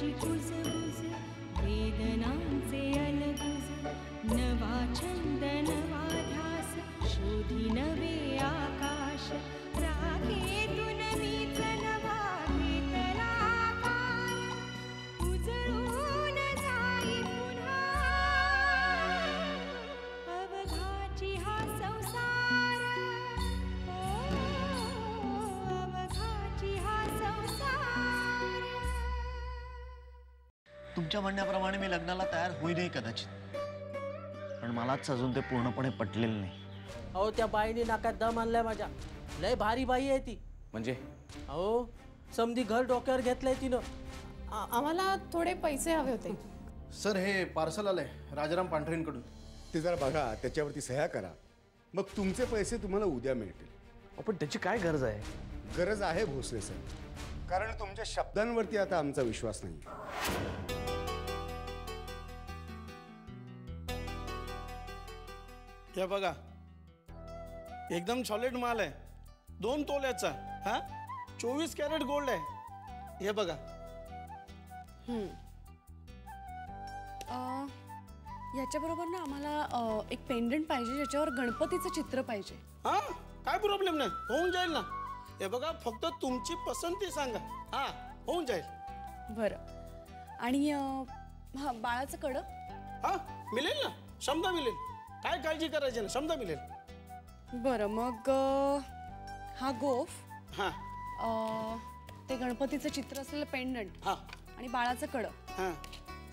माझी कुजबुज वेदनांचे अलगुज नवा छंद नवा ध्यास शोधी नवे आकाश राखेतून मीच नवा घेतला आकार उजळून जाई पुन्हा अवघाची हा संसार अवघाची हा संसार. तुमच्या म्हणण्याप्रमाणे मी लग्नाला तयार होईनही कदाचित, पण मलाच अजून ते पूर्णपणे पटलेलं नाही. अहो त्या बाईने नाकात दम आणलाय माझ्या. लय भारी बाई आहे ती. म्हणजे अहो समधी घर डोक्यावर घेतलंय तिनं. आम्हाला थोडे पैसे हवे होते. सर हे पार्सल आलंय राजाराम पांढरेंकडून. ते जरा बघा, त्याच्यावरती सह्या करा, मग तुमचे पैसे तुम्हाला उद्या मिळतील. पण त्याची काय गरज आहे? गरज आहे भोसले सर, कारण तुमच्या शब्दांवरती आता आमचा विश्वास नाही. हे बघा एकदम सॉलिड माल आहे, 2 तोल्याचा. हा 24 कॅरेट गोल्ड आहे. हे बघा. याच्याबरोबर ना आम्हाला एक पेंडंट पाहिजे ज्याच्यावर गणपतीचं चित्र पाहिजे. हा काय प्रॉब्लेम नाही, होऊन जाईल ना. हे बघा फक्त तुमची पसंती सांगा. हा होऊन जाईल. बरं. आणि हा बाळाचं कडं. हा मिळेल ना, समजा मिळेल. काय काळजी करायची ना, समजा मिळेल. बरं मग हा गोफ. हा ते गणपतीचं चित्र असलेलं पेंडंट. हा आणि बाळाचं कडं. हा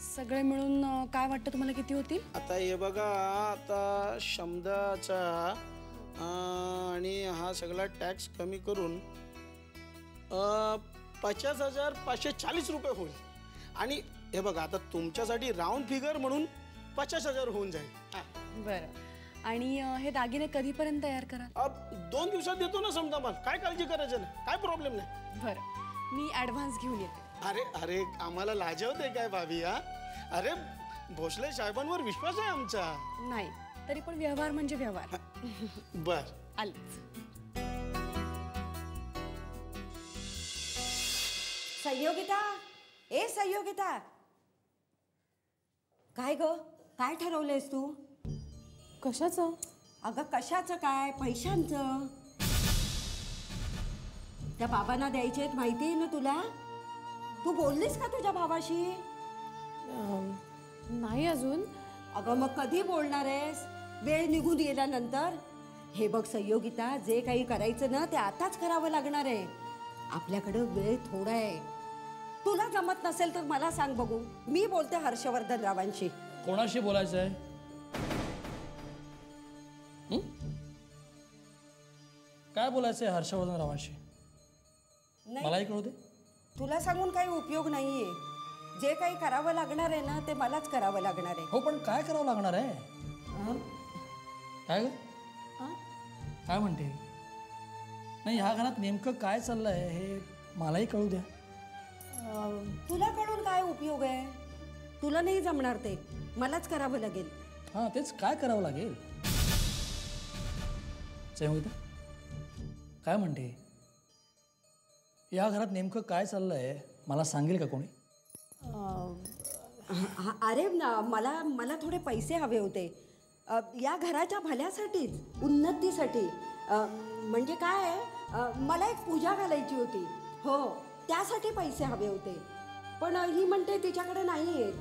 सगळे मिळून काय वाटतं तुम्हाला किती होतील? आता हे बघा, आता समजाचा आणि हा सगळा टॅक्स कमी करून 50,540 रुपये होईल. आणि हे बघा आता तुमच्यासाठी राऊंड फिगर म्हणून 50,000 होऊन जाईल. बरं. आणि हे दागिने कधीपर्यंत तयार कराल? 2 दिवसात देतो ना समजा मला. काय काळजी करायचं नाही, काय प्रॉब्लेम नाही. बरं मी ॲडव्हान्स घेऊन येते. अरे अरे आम्हाला लाजवते काय भाभी? हा अरे भोसले साहेबांवर विश्वास आहे आमचा. नाही तरी पण व्यवहार म्हणजे व्यवहार. बर आलीच. संयोगिता, ए संयोगिता, काय ग, काय ठरवलंयस तू? कशाचं? अगं कशाचं काय, पैशांचं. त्या बाबांना द्यायचे आहेत माहिती आहे ना तुला? तू बोललीस का तुझ्या बाबाशी? नाही अजून. अगं मग कधी बोलणार आहेस? वेळ निघून गेल्यानंतर. हे बघ संयोगिता, जे काही करायचं ना ते आताच करावं लागणार आहे. आपल्याकडं वेळ थोडा आहे. तुला जमत नसेल तर मला सांग बघू, मी बोलते हर्षवर्धन रावांशी. कोणाशी बोलायचं आहे? काय बोलायचं आहे हर्षवर्धन रावांशी? मलाही कळू दे. तुला सांगून काही उपयोग नाहीये. जे काही करावं लागणार आहे ना ते मलाच करावं लागणार आहे. हो पण काय करावं लागणार आहे? काय काय म्हणते? नाही ह्या घरात नेमकं काय चाललंय हे मलाही कळू द्या. तुला कळून काय उपयोग आहे? तुला नाही जमणार ते, मलाच करावं लागेल. हां तेच, काय करावं लागेल? संयोगिता काय म्हणते? या घरात नेमकं काय चाललंय मला सांगेल का कोणी? अरे मला थोडे पैसे हवे होते या घराच्या भल्यासाठीच, उन्नतीसाठी. म्हणजे काय, मला एक पूजा घालायची होती. हो त्यासाठी पैसे हवे होते. पण ही म्हणते तिच्याकडे नाही आहेत.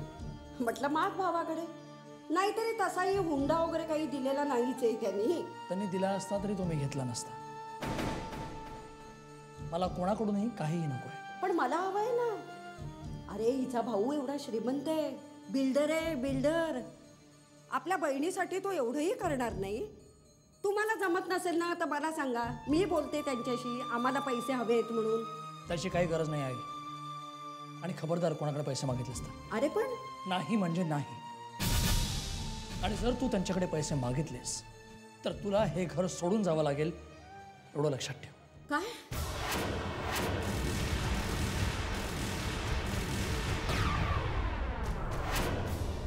म्हटलं माग भावाकडे. नाहीतरी तसाही हुंडा वगैरे काही दिलेला नाहीच आहे त्यांनी दिला असता तरी तुम्ही घेतला नसता. मला कोणाकडूनही काहीही नको आहे. पण मला हवं आहे ना. अरे हिचा भाऊ एवढा श्रीमंत आहे, बिल्डर आहे, बिल्डर. आपल्या बहिणीसाठी तो एवढंही करणार नाही. तुम्हाला जमत नसेल ना तर मला सांगा, मी बोलते त्यांच्याशी. आम्हाला पैसे हवे आहेत म्हणून. त्याची काही गरज नाही आहे. आणि खबरदार कोणाकडे पैसे मागितले असता. अरे पण नाही म्हणजे नाही. आणि जर तू त्यांच्याकडे पैसे मागितलेस तर तुला हे घर सोडून जावं लागेल, एवढं लक्षात ठेव. काय?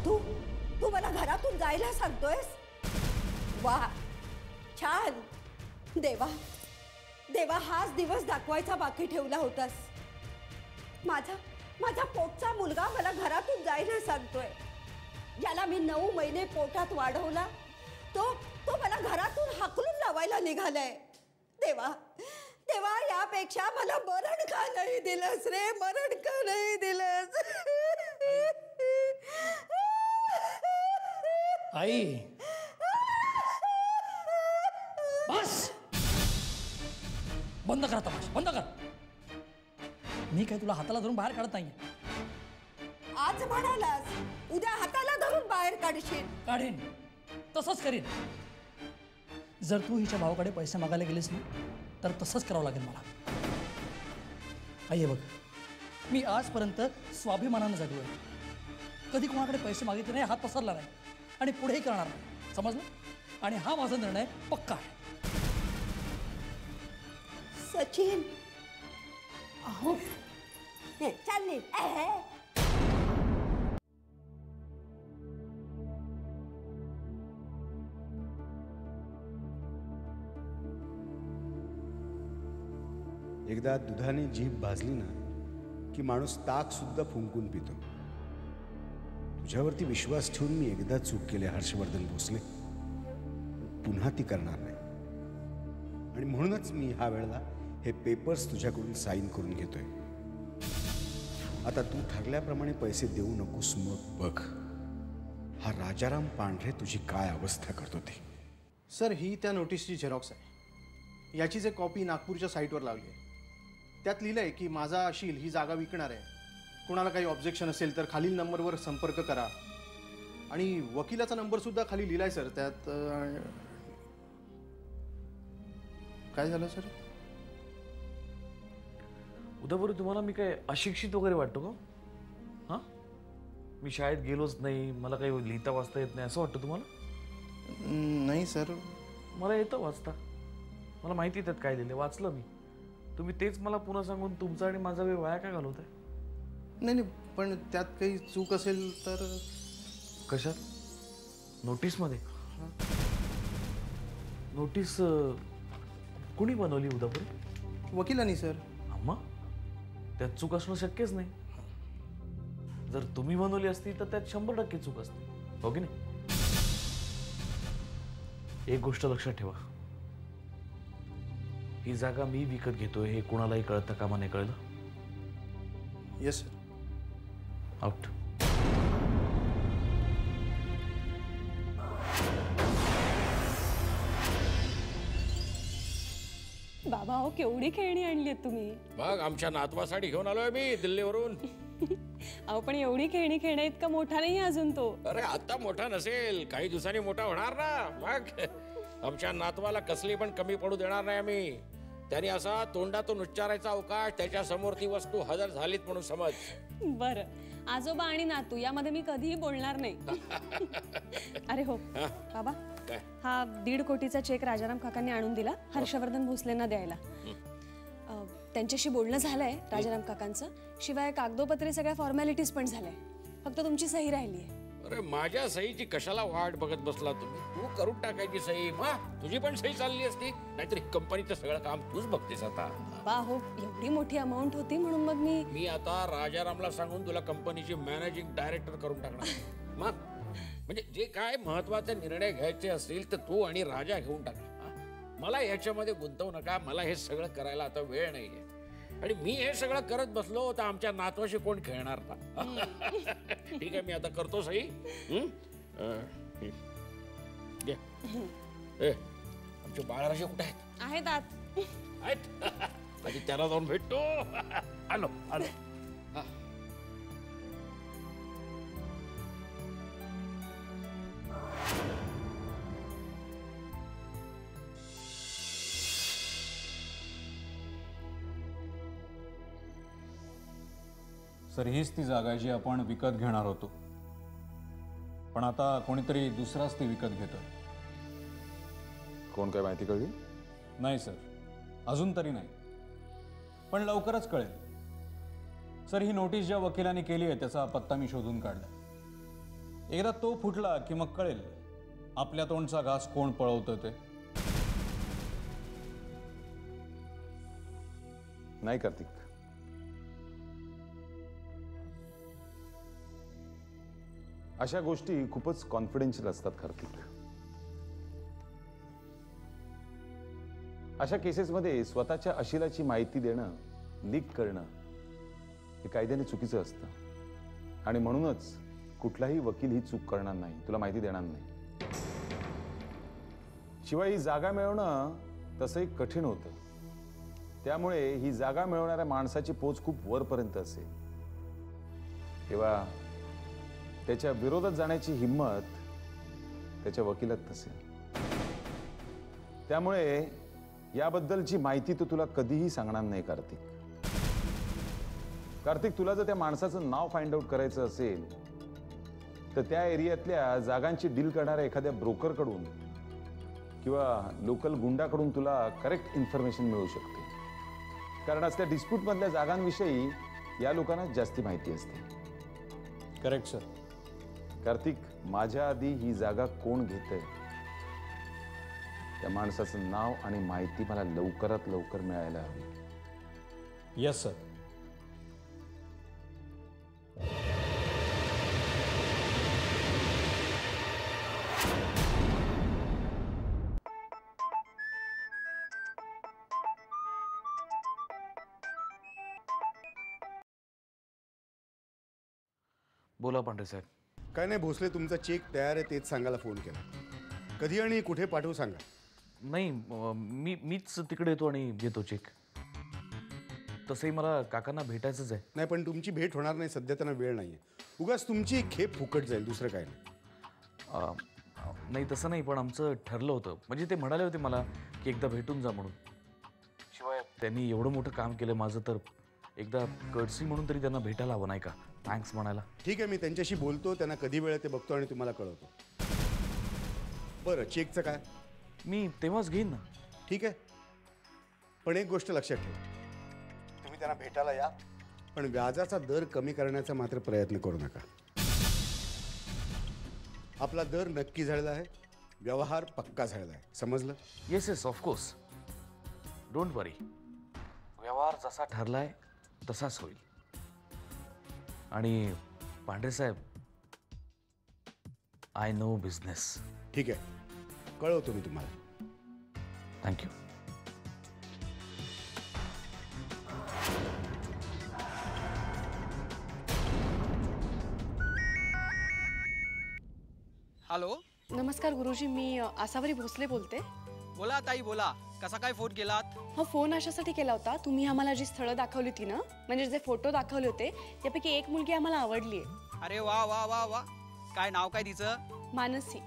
तू मला घरातून जायला सांगतोयस? वा छान. देवा देवा, हाच दिवस दाखवायचा बाकी ठेवला होतास. माझा पोटचा मुलगा मला घरातून जायला सांगतोय. ज्याला मी 9 महिने पोटात वाढवला तो तो मला घरातून हाकलून लावायला निघालाय. देवा देवा, यापेक्षा मला मरण का नाही दिलंस रे, मरण का नाही दिलंस? आई बस, बंद कर तमाशा, बंद कर. मी काय तुला हाताला धरून बाहेर काढत नाहीये. आज म्हणालास, उद्या हाताला धरून बाहेर काढशील. काढेन, तसंच करीन. जर तू हिच्या भावाकडे पैसे मागायला गेलीस ना तर तसंच करावं लागेल मला. आई बघ, मी आजपर्यंत स्वाभिमानानं जगलोय. कधी कोणाकडे पैसे मागितले नाही, हात पसरला नाही आणि पुढेही करणार नाही, समजलं? आणि हा माझा निर्णय पक्का आहे. सचिन, अहो चालली. एकदा दुधाने जीभ भाजली ना की माणूस ताक सुद्धा फुंकून पितो. तुझ्यावरती विश्वास ठेवून मी एकदा चूक केली हर्षवर्धन भोसले, पुन्हा ती करणार नाही. आणि म्हणूनच मी ह्या वेळेला हे पेपर्स तुझ्याकडून साईन करून घेतोय. आता तू ठरल्याप्रमाणे पैसे देऊ नकोस. मग बघ हा राजाराम पांढरे तुझी काय अवस्था करतो ते. सर, ही त्या नोटीसची झेरॉक्स आहे. याचीच एक कॉपी नागपूरच्या साईटवर लावली आहे. त्यात लिहिलं आहे की माझा अशील ही जागा विकणार आहे. कोणाला काही ऑब्जेक्शन असेल तर खालील नंबरवर संपर्क करा. आणि वकिलाचा नंबरसुद्धा खाली लिहिला आहे सर त्यात. काय झालं सर? उद्यापूर्वी तुम्हाला मी काय अशिक्षित वगैरे वाटतो का? हां, मी शाळेत गेलोच नाही, मला काही लिहिता वाचता येत नाही असं वाटतं तुम्हाला? नाही सर, मला येतं वाचता. मला माहिती त्यात काय लिहिलं, वाचलं मी. तुम्ही तेच मला पुन्हा सांगून तुमचा आणि माझा वेळ वाया काय घालवताय? नाही नाही, पण त्यात काही चूक असेल तर. कशात? नोटीसमध्ये? नोटीस कुणी बनवली उद्यापूर्वी? वकिलांनी सर. अम्मा, त्यात चूक असणं शक्यच नाही. जर तुम्ही बनवली असती तर त्यात 100% चूक असते, हो की नाही? एक गोष्ट लक्षात ठेवा, ही जागा मी विकत घेतोय हे कोणालाही कळतं कामा नाही. कळलं? Yes sir. आउट. बाबा, हो केवढी खेळणी आणली आहेत तुम्ही. बघ, आमच्या नातवासाठी घेऊन आलोय मी दिल्लीवरून. अहो, पण एवढी खेळणी खेळण्या इतका मोठा नाही अजून तो. अरे आता मोठा नसेल, काही दिवसांनी मोठा होणार ना. मग आमच्या नातवाला कसली पण कमी पडू देणार नाही आम्ही. त्याने असा तोंडातून उच्चारायचा अवकाश, त्याच्या समोर ती वस्तू हजर झालीत म्हणून समज. बरं, आजोबा आणि नातू यामध्ये मी कधीही बोलणार नाही. अरे हो बाबा, हा 1.5 कोटीचा चेक राजाराम काकांनी आणून दिला हर्षवर्धन भोसलेंना द्यायला. त्यांच्याशी बोलणं झालंय राजाराम काकांचं. शिवाय कागदोपत्री सगळ्या फॉर्मॅलिटीज पण झाल्या. फक्त तुमची सही राहिली आहे. अरे माझ्या सहीची कशाला वाट बघत बसला तुम्ही? तू करून टाकायची सही. मग तुझी पण सही चालली असती. नाहीतर कंपनीचं सगळं काम तूच बघतेस आता. बाबा हो, एवढी मोठी अमाऊंट होती म्हणून मग मी आता राजारामला सांगून तुला कंपनीची मॅनेजिंग डायरेक्टर करून टाकणार. मग म्हणजे जे काय महत्वाचे निर्णय घ्यायचे असतील तर तू आणि राजा घेऊन टाका. मला ह्याच्यामध्ये गुंतवू नका. मला हे सगळं करायला आता वेळ नाहीये. आणि मी हे सगळं करत बसलो तर आमच्या नातवाशी कोण खेळणार ना? ठीक आहे, मी आता करतो सही. आमचे बाळराजे कुठे आहेत? आहेत आहेत. आधी त्याला जाऊन भेटतो. आलो आलो. सर, हीच ती जागा आहे जी आपण विकत घेणार होतो, पण आता कोणीतरी दुसराच ती विकत घेतोय. कोण, काय माहिती कळली? नाही सर, अजून तरी नाही, पण लवकरच कळेल. सर, ही नोटीस ज्या वकिलांनी केली आहे त्याचा पत्ता मी शोधून काढला. एकदा तो फुटला की मग कळेल आपल्या तोंडचा घास कोण पळवतं ते. नाही कार्तिक, अशा गोष्टी खूपच कॉन्फिडेन्शियल असतात कार्तिक. अशा केसेसमध्ये स्वतःच्या अशिलाची माहिती देणं, लीक करणं हे कायद्याने चुकीचं असतं आणि म्हणूनच कुठलाही वकील ही चूक करणार नाही, तुला माहिती देणार नाही. शिवाय ही जागा मिळवणं तसंही कठीण होतं. त्यामुळे ही जागा मिळवणाऱ्या माणसाची पोच खूप वरपर्यंत असेल तेव्हा त्याच्या विरोधात जाण्याची हिंमत त्याच्या वकिलात नसेल. त्यामुळे याबद्दलची माहिती तो तुला कधीही सांगणार नाही कार्तिक. कार्तिक, तुला जर त्या माणसाचं नाव फाइंड आउट करायचं असेल तर त्या एरियातल्या जागांची डील करणाऱ्या एखाद्या ब्रोकरकडून किंवा लोकल गुंडाकडून तुला करेक्ट इन्फॉर्मेशन मिळू शकते. कारण आज त्या डिस्प्यूटमधल्या जागांविषयी या लोकांना जास्ती माहिती असते. Correct sir. कार्तिक, माझ्या आधी ही जागा कोण घेतंय त्या माणसाचं नाव आणि माहिती मला लवकरात लवकर मिळायला हवी. Yes sir. बोला पांढरे साहेब. काय नाही भोसले, तुमचा चेक तयार आहे तेच सांगायला फोन केला. कधी आणि कुठे पाठवू सांगा. नाही मीच तिकडे येतो आणि घेतो चेक. तसंही मला काकांना भेटायचंच आहे. नाही पण तुमची भेट होणार नाही, सध्या त्यांना वेळ नाही आहे. उगाच तुमची खेप फुकट जाईल, दुसरं काय नाही. नाही तसं नाही, पण आमचं ठरलं होतं. म्हणजे ते म्हणाले होते मला की एकदा भेटून जा म्हणून. शिवाय त्यांनी एवढं मोठं काम केलं माझं, तर एकदा कर्सी म्हणून तरी त्यांना भेटायला हवं नाही का, थँक्स म्हणायला. ठीक आहे, मी त्यांच्याशी बोलतो, त्यांना कधी वेळ ते बघतो आणि तुम्हाला कळवतो. बरं, चेकचं काय? मी तेव्हाच घेईन ना. ठीक आहे, पण एक गोष्ट लक्षात ठेवा, तुम्ही त्यांना भेटायला या, पण व्याजाचा दर कमी करण्याचा मात्र प्रयत्न करू नका. आपला दर नक्की झालेला आहे, व्यवहार पक्का झालेला आहे, समजलं? येस येस ऑफकोर्स, डोंट वरी. व्यवहार जसा ठरलाय तसाच होईल. आणि पांढरे साहेब, आय नो बिझनेस. ठीक आहे, कळवतो मी तुम्हाला. थँक्यू. हॅलो. नमस्कार गुरुजी, मी आसावरी भोसले बोलते. बोला ताई बोला, कसा काय फोन केलात? हा फोन अशासाठी केला होता, तुम्ही आम्हाला जी स्थळं दाखवली होती ना, म्हणजे जे फोटो दाखवले होते त्यापैकी एक मुलगी आम्हाला आवडली आहे. अरे वा वा वा वा, काय नाव काय तिचं? मानसी.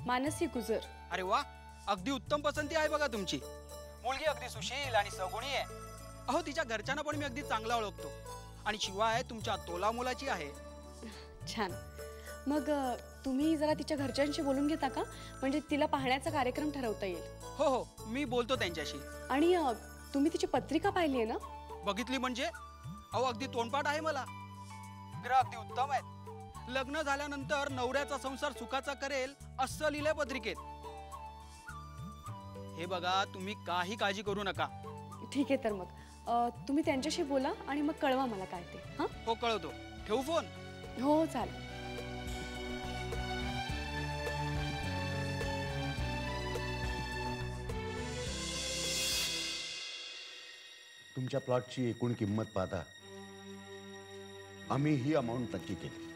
मानसी गुजर. अरे वा, अगदी उत्तम पसंती आहे बघा तुमची. मुलगी अगदी सुशील आणि सगुणी आहे. अहो तिच्या घरच्यांना पण मी अगदी चांगला ओळखतो आणि शिवाय तुमच्या तोला मुलाची आहे. छान. मग तुम्ही जरा तिच्या घरच्यांशी बोलून घेता का, म्हणजे तिला पाहण्याचा कार्यक्रम ठरवता येईल. हो हो, मी बोलतो त्यांच्याशी. आणि तुम्ही तिची पत्रिका पाहिली आहे ना? बघितली म्हणजे? अहो अगदी तोंडपाठ आहे मला. ग्रह अगदी उत्तम आहेत. लग्न झाल्यानंतर नवऱ्याचा संसार सुखाचा करेल असं लिहिलंय पत्रिकेत. हे बघा, तुम्ही काही काळजी करू नका. ठीक आहे, तर मग तुम्ही त्यांच्याशी बोला आणि मग कळवा मला काय ते. हां हो, कळवतो. ठेवू फोन? हो चालेल. तुमच्या प्लॉटची एकूण किंमत पाहता आम्ही ही अमाऊंट नक्की केली.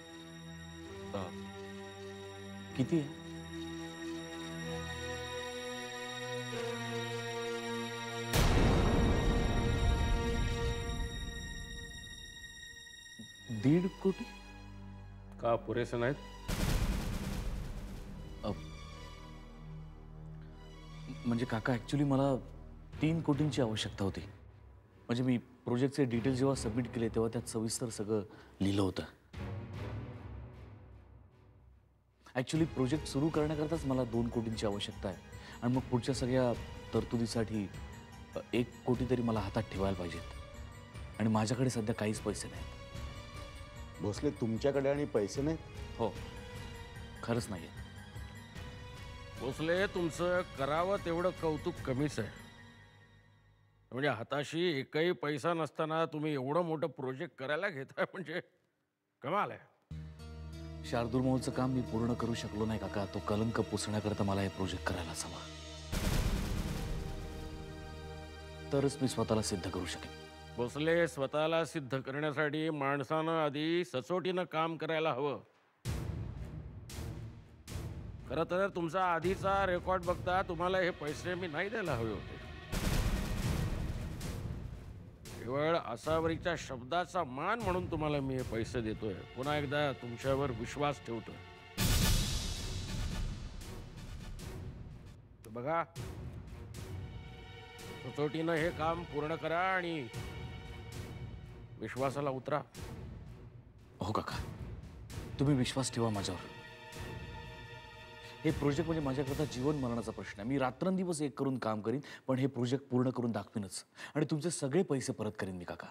किती आहे? $1.5 कोटी? का पुरेसे नाहीत? म्हणजे काका, ॲक्च्युली मला 3 कोटींची आवश्यकता होती. म्हणजे मी प्रोजेक्टचे डिटेल्स जेव्हा सबमिट केले तेव्हा त्यात सविस्तर सगळं लिहिलं होतं. ॲक्च्युली प्रोजेक्ट सुरू करण्याकरताच मला 2 कोटींची आवश्यकता आहे. आणि मग पुढच्या सगळ्या तरतुदीसाठी 1 कोटी तरी मला हातात ठेवायला पाहिजेत. आणि माझ्याकडे सध्या काहीच पैसे नाहीत. भोसले, तुमच्याकडे आणि पैसे नाहीत? हो, खरंच नाही आहेत. भोसले, तुमचं करावं तेवढं कौतुक कमीच आहे. म्हणजे हाताशी एकही पैसा नसताना तुम्ही एवढं मोठं प्रोजेक्ट करायला घेताय म्हणजे कमाल आहे. शार्दूल महोलचं काम मी पूर्ण करू शकलो नाही काका. तो कलंक पुसण्याकरता मला हे प्रोजेक्ट करायलाच हवा. तरच मी स्वतःला सिद्ध करू शकेन. भोसले, स्वतःला सिद्ध करण्यासाठी माणसानं आधी सचोटीनं काम करायला हवं. खरं तर तुमचा आधीचा रेकॉर्ड बघता तुम्हाला हे पैसे मी नाही द्यायला हवे होते. केवळ आसावरीच्या शब्दाचा मान म्हणून तुम्हाला मी हे पैसे देतोय. पुन्हा एकदा तुमच्यावर विश्वास ठेवतोय. तर बघा, सचोटीनं हे काम पूर्ण करा आणि विश्वासाला उतरा. हो काका, तुम्ही विश्वास ठेवा माझ्यावर. हे प्रोजेक्ट म्हणजे माझ्याकरता जीवन मरणाचा प्रश्न आहे. मी रात्रंदिवस एक करून काम करीन, पण हे प्रोजेक्ट पूर्ण करून दाखवीनच. आणि तुमचे सगळे पैसे परत करीन मी काका.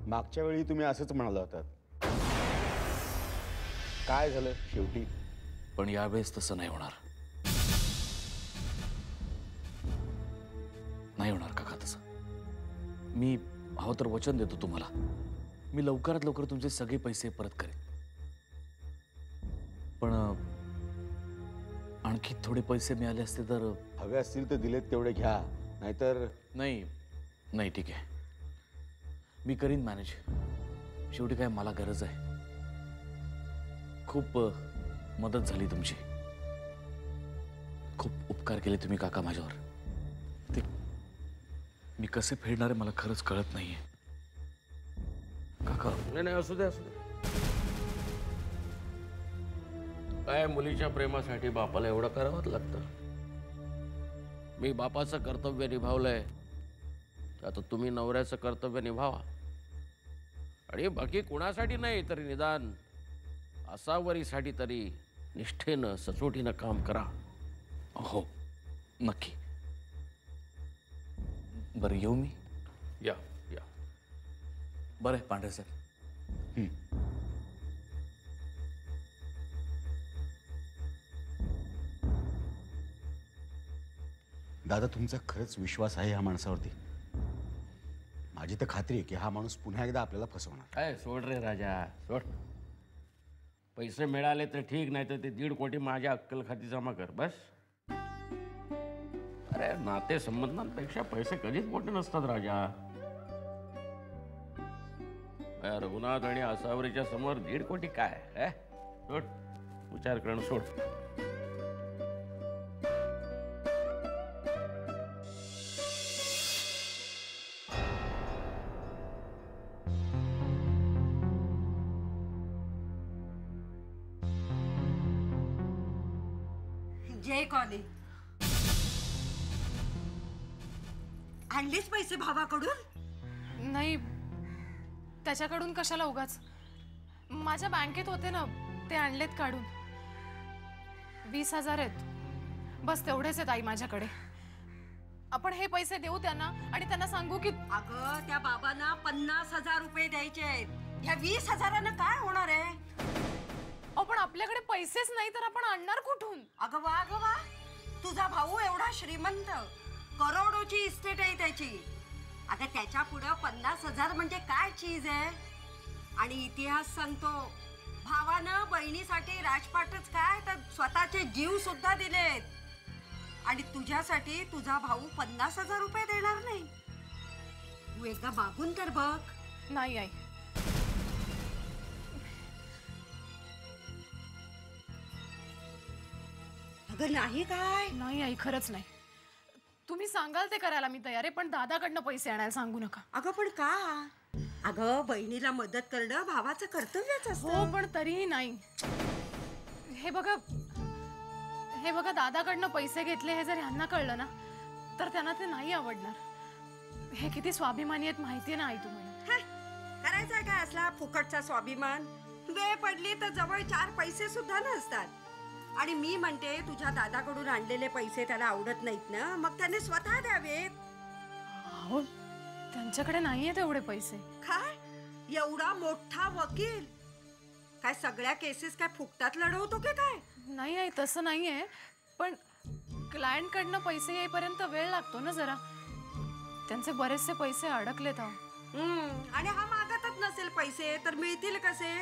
मागच्या वेळी तुम्ही असंच म्हणाला होतात. काय झालं शेवटी? पण यावेळेस तसं नाही होणार. नाही होणार काका तसं. मी हवं तर वचन देतो तुम्हाला, मी लवकरात लवकर तुमचे सगळे पैसे परत करेन. पण आणखी थोडे पैसे मिळाले असते तर. हवे असतील तर दिलेत तेवढे घ्या, नाहीतर. नाही नाही, ठीक आहे, मी करीन मॅनेज. शेवटी काय मला गरज आहे. खूप मदत झाली तुमची. खूप उपकार केले तुम्ही काका माझ्यावर. ते मी कसे फेडणार आहे मला खरंच कळत नाहीये काका. नाही, असू दे असू दे. काय मुलीच्या प्रेमासाठी बापाला एवढं करावंच लागतं. मी बापाचं कर्तव्य निभावलंय, आता तुम्ही नवऱ्याचं कर्तव्य निभावा. आणि बाकी कुणासाठी नाही तरी निदान आसावरीसाठी तरी निष्ठेनं सचोटीनं काम करा. हो नक्की. बरं येऊ मी? या या. बरं आहे पांढरे साहेब. दादा, तुमचा खरंच विश्वास आहे ह्या माणसावरती? माझी तर खात्री आहे की हा माणूस पुन्हा एकदा आपल्याला फसवणार. काय सोड रे राजा, सोड. पैसे मिळाले तर ठीक, नाही तर ते 1.5 कोटी माझ्या अक्कल खाती जमा कर बस. अरे नाते संबंधांपेक्षा पैसे कधीच मोठे नसतात राजा. रघुनाथ आणि आसावरीच्या समोर 1.5 कोटी काय? सोड, विचार करणं सोड. जय कॉली, आणलेच पैसे भावाकडून? नाही, त्याच्याकडून कशाला उगाच. माझ्या बँकेत होते ना, ते आणलेत काढून. 20,000 आहेत, बस तेवढेच आहेत आई माझ्याकडे. आपण हे पैसे देऊ त्यांना आणि त्यांना सांगू की. अगं, त्या बाबांना 50,000 रुपये द्यायचे आहेत. ह्या 20,000 काय होणार आहे? पण आपल्याकडे पैसेच नाही तर आपण आणणार कुठून? अगं वा, तुझा भाऊ एवढा श्रीमंत, करोडोची इस्टेट आहे त्याची. अगं त्याच्या पुढं 50,000 म्हणजे काय चीज आहे? आणि इतिहास सांगतो, भावानं बहिणीसाठी राजपाटच काय तर स्वतःचे जीव सुद्धा दिलेत. आणि तुझ्यासाठी तुझा भाऊ 50,000 रुपये देणार नाही? तू एकदा मागून तर बघ. नाही आई, अगं नाही. काय नाही आई, खरंच नाही. तुम्ही सांगाल ते करायला मी तयार आहे, पण दादाकडनं पैसे आणायला सांगू नका. अगं पण का? अगं बहिणीला मदत करणं भावाचं कर्तव्यच असतं. हो, पण तरीही नाही. हे बघा दादाकडनं पैसे घेतले हे जर ह्यांना कळलं ना तर त्यांना ते नाही आवडणार. हे किती स्वाभिमानी आहेत माहितीये ना आई तुम्हाला. करायचा काय असला फुकटचा स्वाभिमान? वेळ पडली तर जवळ 4 पैसे सुद्धा नसतात. आणि मी म्हणते, तुझ्या दादाकडून आणलेले पैसे त्याला आवडत नाहीत ना, मग त्याने स्वतः द्यावेत. हो, त्यांच्याकडे नाहीये तेवढे पैसे. काय एवढा मोठा वकील, काय सगळ्या केसेस काय फुकटात लढवतो की काय? नाही आहे, तसं नाहीये, पण क्लायंट कडनं पैसे येईपर्यंत वेळ लागतो ना जरा. त्यांचे बरेचसे पैसे अडकलेत. आणि हा मागतच नसेल पैसे तर मिळतील कसे?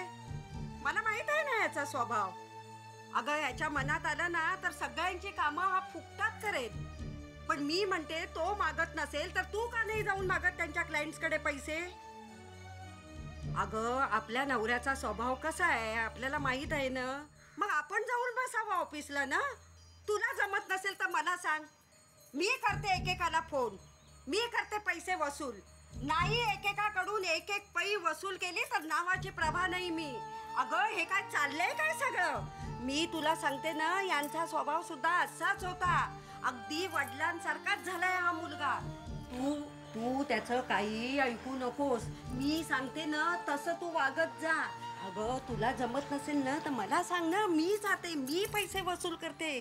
मला माहित आहे ना याचा स्वभाव. अगं याच्या मनात आलं ना तर सगळ्यांची कामं हा फुकटात करेल. पण मी म्हणते तो मागत नसेल तर तू का नाही जाऊन मागत त्यांच्या क्लायंट्सकडे पैसे? अगं आपल्या नवऱ्याचा स्वभाव कसा आहे आपल्याला माहित आहे ना. मग आपण जाऊन बसावं ऑफिसला ना. तुला जमत नसेल तर मला सांग, मी करते एकेकाला फोन, मी करते पैसे वसूल. नाही एकेकाकडून एक एक पै वसूल केली तर नावाची प्रभा नाही मी. अगं हे काय चाललंय काय सगळं? मी तुला सांगते ना यांचा स्वभाव सुद्धा असाच होता. अगदी वडिलांसारखाच झालाय हा मुलगा. तू त्याचं काही ऐकू नकोस. मी सांगते ना तसं तू वागत जा. अगं तुला जमत नसेल ना तर मला सांग ना, मी जाते, मी पैसे वसूल करते.